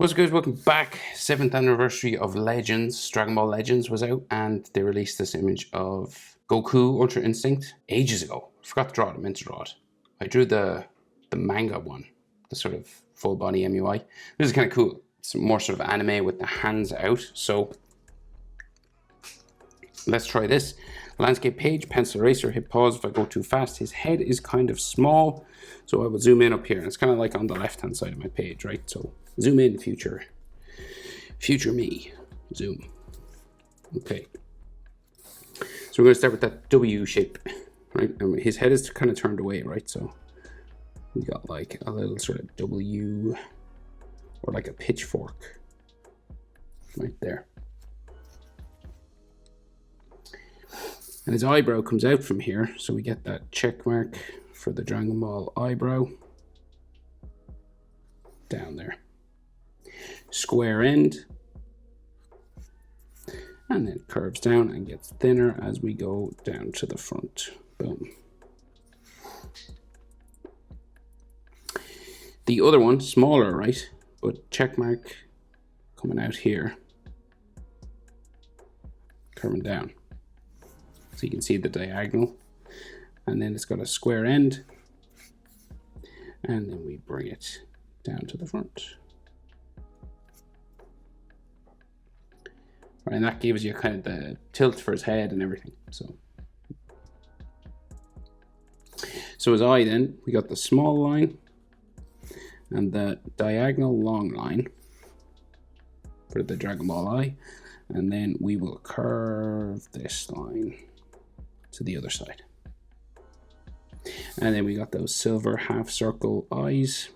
What's up guys, welcome back. 7th anniversary of Legends, Dragon Ball Legends was out and they released this image of Goku Ultra Instinct ages ago. I forgot to draw it, I meant to draw it. I drew the manga one, the sort of full body MUI. This is kind of cool. It's more sort of anime with the hands out. So let's try this. Landscape page, pencil eraser, hit pause if I go too fast. His head is kind of small, so I will zoom in up here. And it's kind of like on the left hand side of my page, right? So zoom in, future me, zoom. Okay. So we're going to start with that W shape, right? And his head is kind of turned away, right? So we got like a little sort of W or like a pitchfork right there. And his eyebrow comes out from here, so we get that check mark for the Dragon Ball eyebrow down there. Square end, and then curves down and gets thinner as we go down to the front. Boom. The other one, smaller, right? But check mark coming out here, curving down. So you can see the diagonal, and then it's got a square end, and then we bring it down to the front. Right, and that gives you kind of the tilt for his head and everything. So his eye, then we got the small line and the diagonal long line for the Dragon Ball eye, and then we will curve this line to the other side. And then we got those silver half circle eyes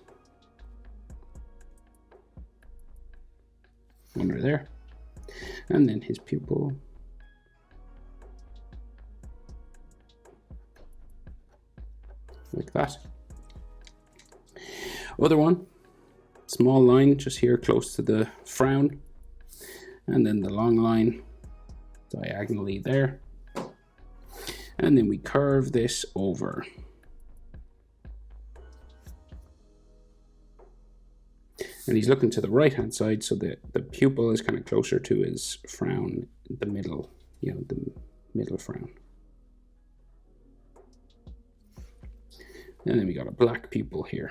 under there. And then his pupil. Like that. Other one, small line just here close to the frown. And then the long line diagonally there. And then we curve this over. And he's looking to the right hand side, so the pupil is kind of closer to his frown, the middle, you know, the middle frown. And then we got a black pupil here.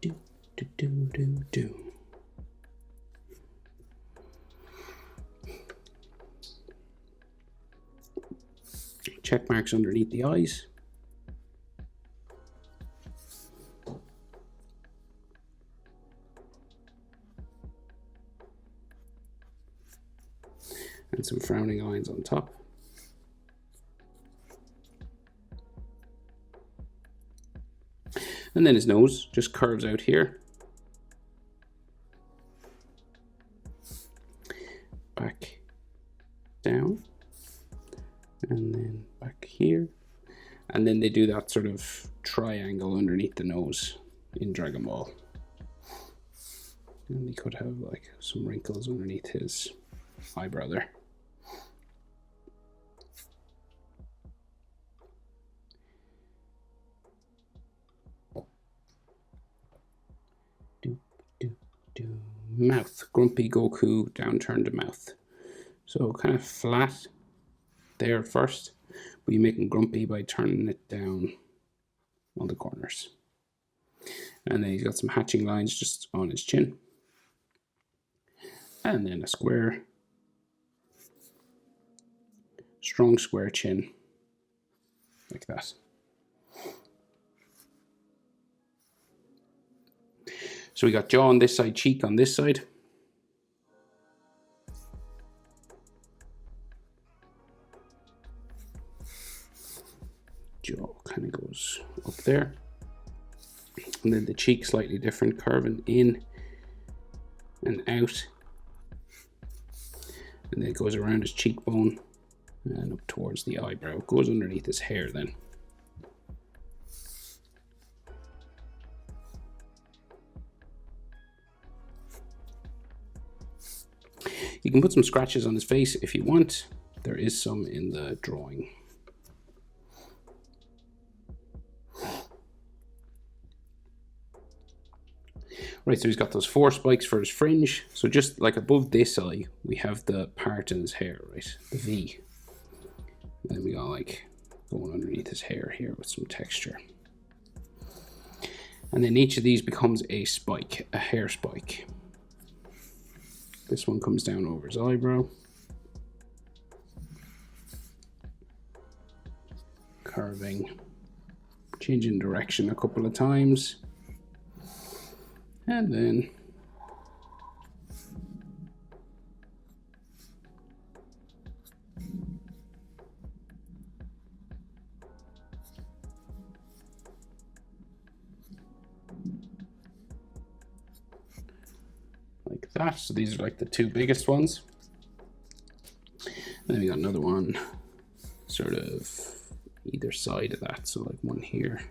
Do, do, do, do, do. Check marks underneath the eyes. And some frowning lines on top. And then his nose just curves out here. Back down. And then back here. And then they do that sort of triangle underneath the nose in Dragon Ball. And he could have like some wrinkles underneath his eyebrow there. Mouth, grumpy Goku, downturned mouth. So kind of flat there first, but you make him grumpy by turning it down on the corners. And then he's got some hatching lines just on his chin. And then a square, strong square chin, like that. So we got jaw on this side, cheek on this side. Jaw kind of goes up there. And then the cheek slightly different, curving in and out. And then it goes around his cheekbone and up towards the eyebrow. It goes underneath his hair then. You can put some scratches on his face if you want. There is some in the drawing. Right, so he's got those 4 spikes for his fringe. So just like above this eye, we have the part in his hair, right? The V. And then we got like going underneath his hair here with some texture. And then each of these becomes a spike, a hair spike. This one comes down over his eyebrow. Curving, changing direction a couple of times. And then like that. So these are like the 2 biggest ones. And then we got another one sort of either side of that. So like one here.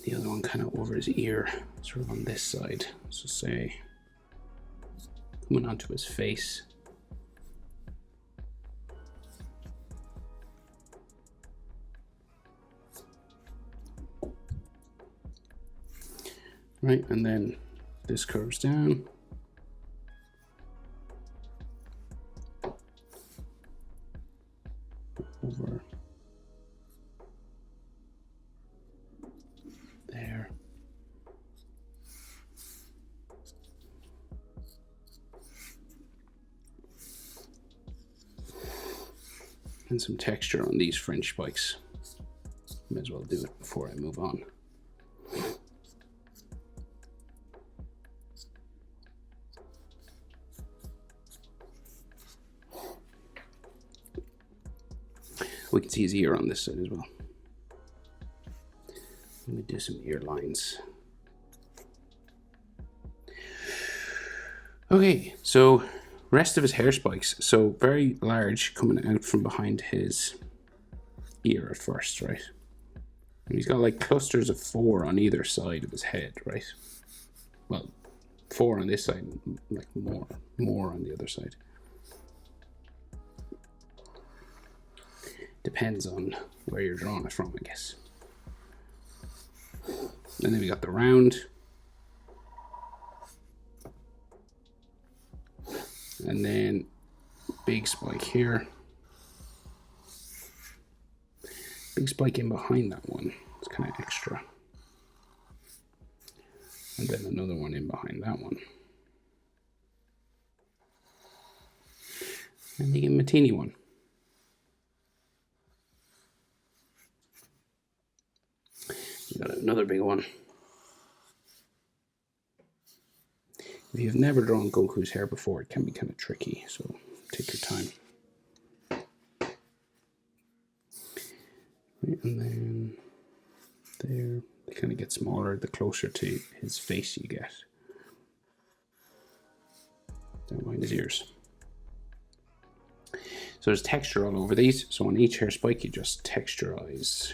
The other one kind of over his ear, sort of on this side. So say, coming onto his face. Right, and then this curves down. Over there. And some texture on these fringe spikes. May as well do it before I move on. We can see his ear on this side as well. Let me do some ear lines. Okay, so rest of his hair spikes. So very large coming out from behind his ear at first, right? And he's got like clusters of 4 on either side of his head, right? Well, 4 on this side, like more on the other side. Depends on where you're drawing it from, I guess. And then we got the round. And then big spike here. Big spike in behind that one. It's kind of extra. And then another one in behind that one. And you give him a teeny one. You got another big one. If you've never drawn Goku's hair before, it can be kind of tricky, so take your time. Right, and then there, they kind of get smaller the closer to his face you get. Down behind his ears. So there's texture all over these, so on each hair spike you just texturize.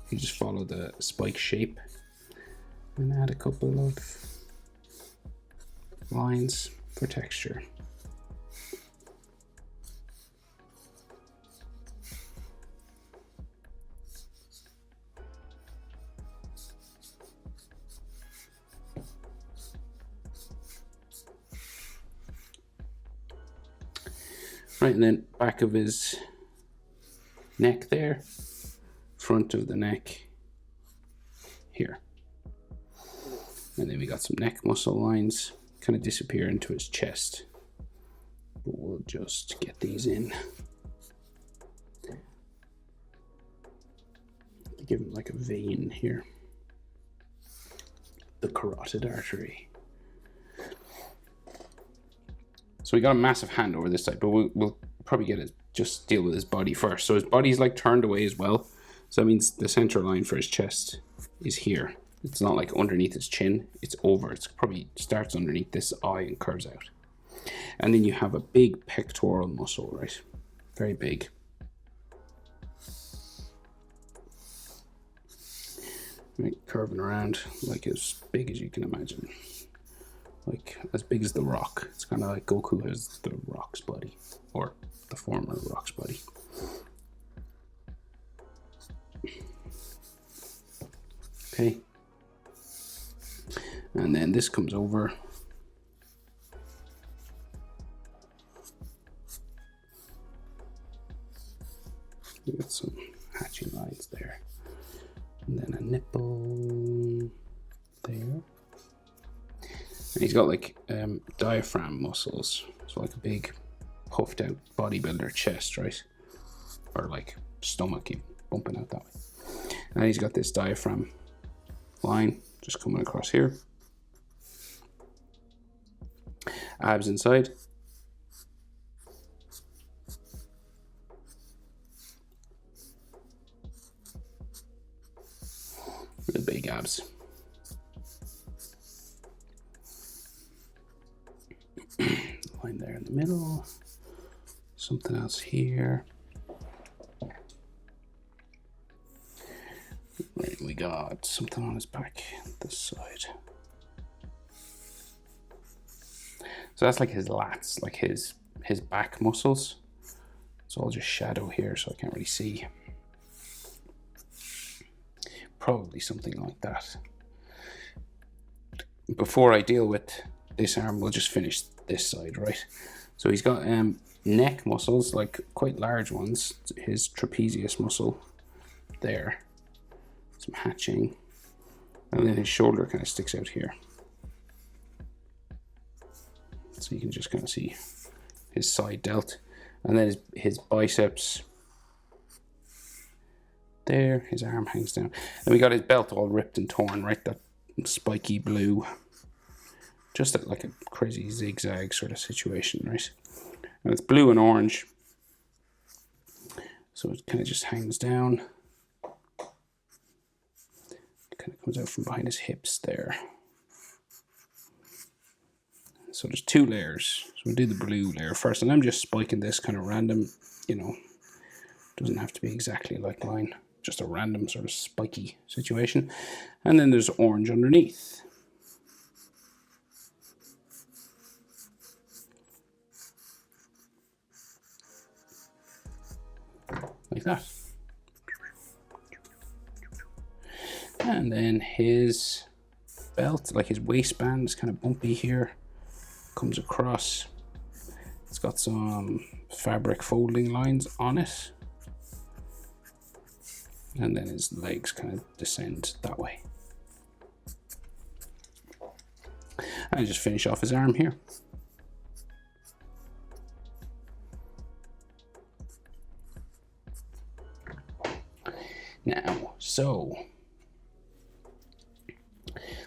You just follow the spike shape and add a couple of lines for texture. Right, and then back of his neck there, front of the neck here. And then we got some neck muscle lines kind of disappear into his chest. But we'll just get these in. Give him like a vein here. The carotid artery. So we got a massive hand over this side, but we'll probably get it, just deal with his body first. So his body's like turned away as well. So that means the center line for his chest is here. It's not like underneath his chin, it's over. It's probably starts underneath this eye and curves out. And then you have a big pectoral muscle, right? Very big. Right, curving around like as big as you can imagine. Like as big as the Rock. It's kind of like Goku has the Rock's body, or the former Rock's body. Okay. And then this comes over. You got some hatching lines there. And then a nipple there. And he's got like diaphragm muscles. So like a big puffed out bodybuilder chest, right? Or like stomach bumping out that way. And he's got this diaphragm line just coming across here. Abs inside. Real big abs. Line there in the middle. Something else here. Right, we got something on his back this side. So that's like his lats, like his back muscles. It's all just shadow here, so I can't really see. Probably something like that. Before I deal with this arm, we'll just finish this side, right? So he's got neck muscles, like quite large ones. His trapezius muscle there. Some hatching. And then his shoulder kind of sticks out here. So you can just kind of see his side delt. And then his biceps there, his arm hangs down. And we got his belt all ripped and torn, right? That spiky blue. Just like a crazy zigzag sort of situation, right? And it's blue and orange. So it kind of just hangs down. It kind of comes out from behind his hips there. So there's two layers. So we'll do the blue layer first. And I'm just spiking this kind of random, you know, doesn't have to be exactly like mine. Just a random sort of spiky situation. And then there's orange underneath. Like that. And then his belt, like his waistband, is kind of bumpy here. Comes across. It's got some fabric folding lines on it. And then his legs kind of descend that way. And just finish off his arm here. Now, so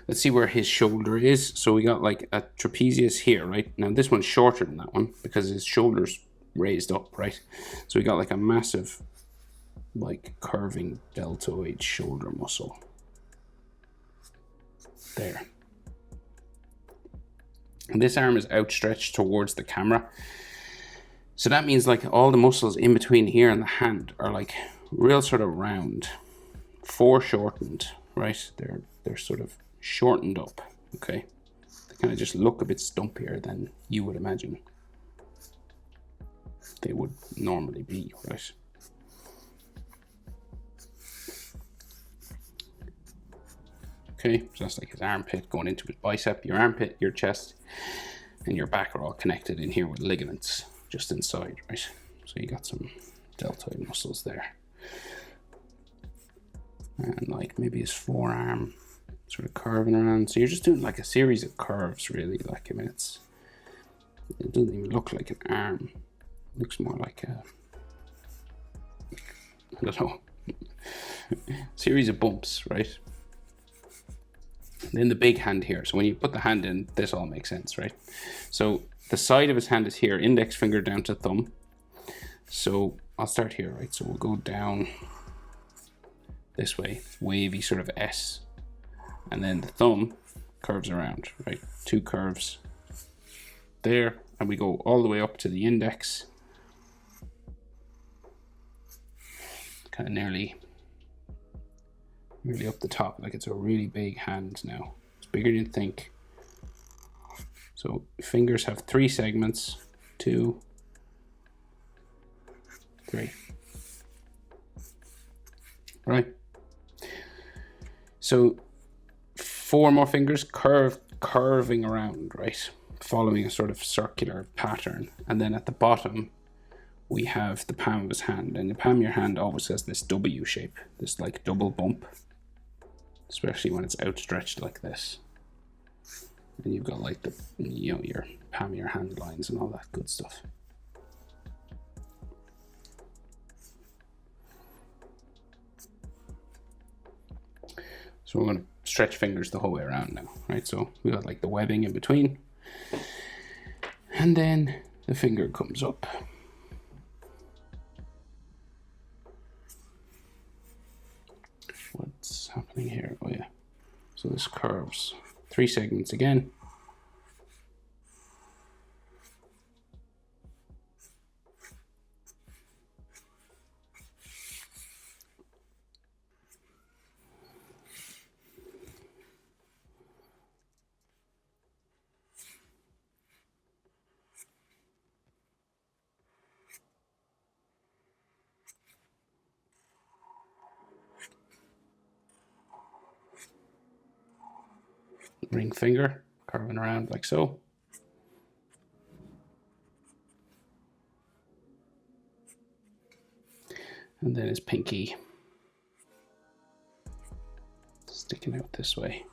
let's see where his shoulder is. So we got like a trapezius here, right? Now this one's shorter than that one because his shoulder's raised up, right? So we got like a massive, like curving deltoid shoulder muscle there. And this arm is outstretched towards the camera. So that means like all the muscles in between here and the hand are like real sort of round, foreshortened, right? They're sort of shortened up, okay? They kind of just look a bit stumpier than you would imagine they would normally be, right? Okay, so that's like his armpit going into his bicep. Your armpit, your chest, and your back are all connected in here with ligaments just inside, right? So you got some deltoid muscles there. And like maybe his forearm sort of curving around. So you're just doing like a series of curves, really. Like, I mean, it doesn't even look like an arm. It looks more like a, I don't know, series of bumps, right? And then the big hand here. So when you put the hand in, this all makes sense, right? So the side of his hand is here, index finger down to thumb. So I'll start here, right? So we'll go down this way, wavy sort of S. And then the thumb curves around, right? Two curves there. And we go all the way up to the index. Kind of nearly up the top. Like it's a really big hand now. It's bigger than you think. So fingers have 3 segments, 2, 3. Right? So So 4 more fingers curving around, right? Following a sort of circular pattern. And then at the bottom, we have the palm of his hand. And the palm of your hand always has this W shape, this like double bump, especially when it's outstretched like this. And you've got like the, you know, your palm of your hand lines and all that good stuff. So we're going to stretch fingers the whole way around now, right? So we got like the webbing in between, and then the finger comes up. What's happening here? Oh yeah. So this curves 3 segments again. Ring finger, curving around like so. And then his pinky sticking out this way.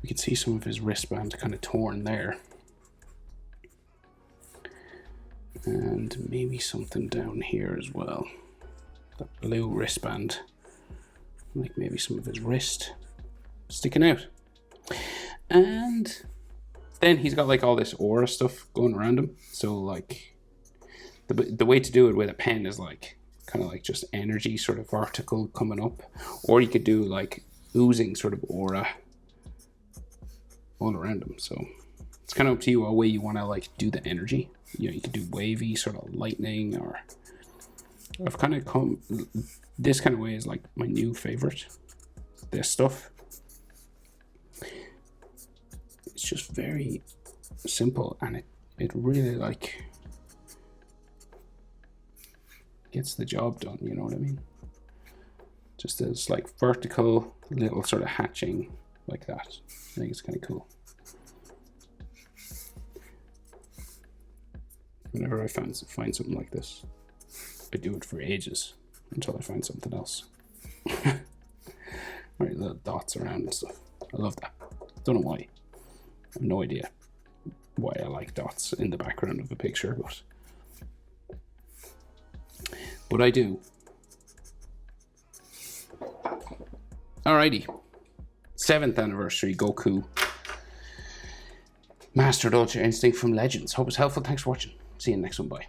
We can see some of his wristband kind of torn there. And maybe something down here as well. The blue wristband. Like maybe some of his wrist sticking out. And then he's got like all this aura stuff going around him. So like the way to do it with a pen is like kind of like just energy sort of vertical coming up. Or you could do like oozing sort of aura all around him. So it's kind of up to you what way you want to like do the energy. You know, you could do wavy sort of lightning, or I've kind of come, this kind of way is like my new favorite. This stuff, it's just very simple, and it really like gets the job done, you know what I mean? Just this like vertical little sort of hatching like that. I think it's kind of cool. Whenever I find something like this, I do it for ages until I find something else. Right, little dots around and stuff. I love that. Don't know why. I have no idea why I like dots in the background of a picture, but I do. Alrighty. 7th anniversary Goku Mastered Ultra Instinct from Legends. Hope it's helpful. Thanks for watching. See you in the next one. Bye.